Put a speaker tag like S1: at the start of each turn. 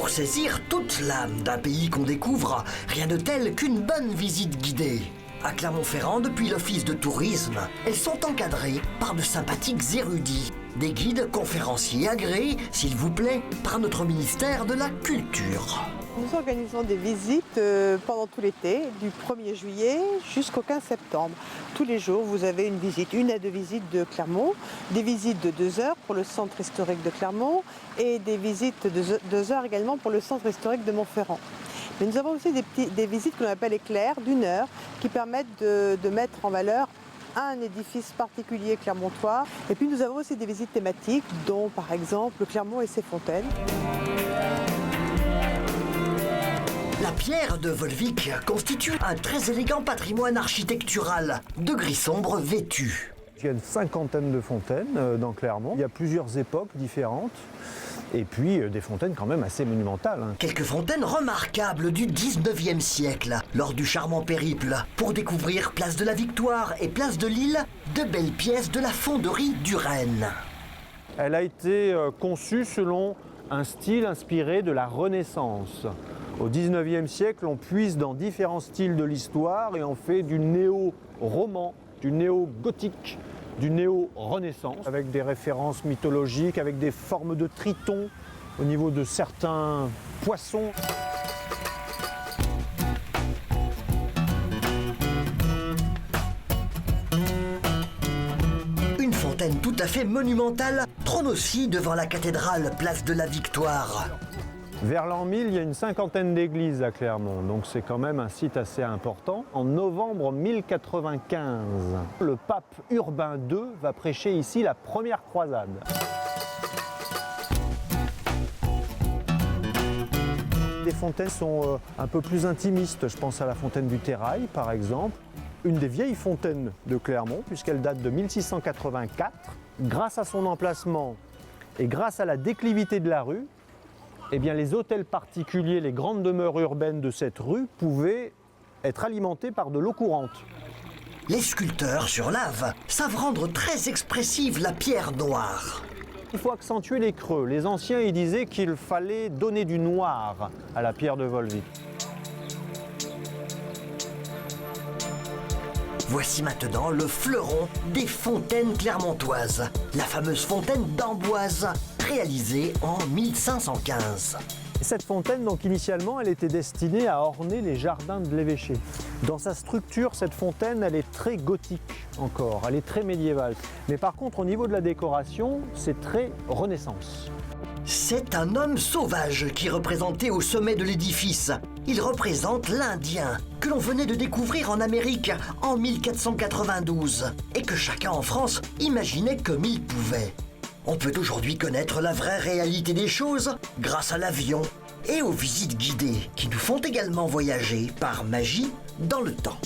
S1: Pour saisir toute l'âme d'un pays qu'on découvre, rien de tel qu'une bonne visite guidée. À Clermont-Ferrand, depuis l'Office de tourisme, elles sont encadrées par de sympathiques érudits. Des guides conférenciers agréés, s'il vous plaît, par notre ministère de la Culture.
S2: Nous organisons des visites pendant tout l'été, du 1er juillet jusqu'au 15 septembre. Tous les jours, vous avez une visite, 1 à 2 visites de Clermont, des visites de 2 heures pour le centre historique de Clermont et des visites de 2 heures également pour le centre historique de Montferrand. Mais nous avons aussi des visites que l'on appelle éclairs d'1 heure qui permettent de mettre en valeur un édifice particulier clermontois. Et puis nous avons aussi des visites thématiques, dont par exemple Clermont et ses fontaines.
S1: La pierre de Volvic constitue un très élégant patrimoine architectural de gris sombre vêtu.
S3: Il y a une 50aine de fontaines dans Clermont. Il y a plusieurs époques différentes. Et puis des fontaines quand même assez monumentales.
S1: Quelques fontaines remarquables du 19e siècle, lors du charmant périple. Pour découvrir Place de la Victoire et Place de Lille, de belles pièces de la fonderie du Rennes.
S3: Elle a été conçue selon un style inspiré de la Renaissance. Au 19e siècle, on puise dans différents styles de l'histoire et on fait du néo-roman, du néo-gothique, du néo-renaissance, avec des références mythologiques, avec des formes de tritons au niveau de certains poissons.
S1: Une fontaine tout à fait monumentale trône aussi devant la cathédrale Place de la Victoire.
S3: Vers l'an 1000, il y a une 50aine d'églises à Clermont, donc c'est quand même un site assez important. En novembre 1095, le pape Urbain II va prêcher ici la première croisade. Les fontaines sont un peu plus intimistes, je pense à la fontaine du Terrail par exemple. Une des vieilles fontaines de Clermont, puisqu'elle date de 1684. Grâce à son emplacement et grâce à la déclivité de la rue, eh bien, les hôtels particuliers, les grandes demeures urbaines de cette rue pouvaient être alimentés par de l'eau courante.
S1: Les sculpteurs sur lave savent rendre très expressive la pierre noire.
S3: Il faut accentuer les creux. Les anciens ils disaient qu'il fallait donner du noir à la pierre de Volvic.
S1: Voici maintenant le fleuron des fontaines clermontoises, la fameuse fontaine d'Amboise, réalisée en 1515.
S3: Cette fontaine, donc initialement, elle était destinée à orner les jardins de l'évêché. Dans sa structure, cette fontaine, elle est très gothique encore, elle est très médiévale. Mais par contre, au niveau de la décoration, c'est très Renaissance.
S1: C'est un homme sauvage qui est représenté au sommet de l'édifice. Il représente l'Indien, que l'on venait de découvrir en Amérique en 1492, et que chacun en France imaginait comme il pouvait. On peut aujourd'hui connaître la vraie réalité des choses grâce à l'avion et aux visites guidées qui nous font également voyager par magie dans le temps.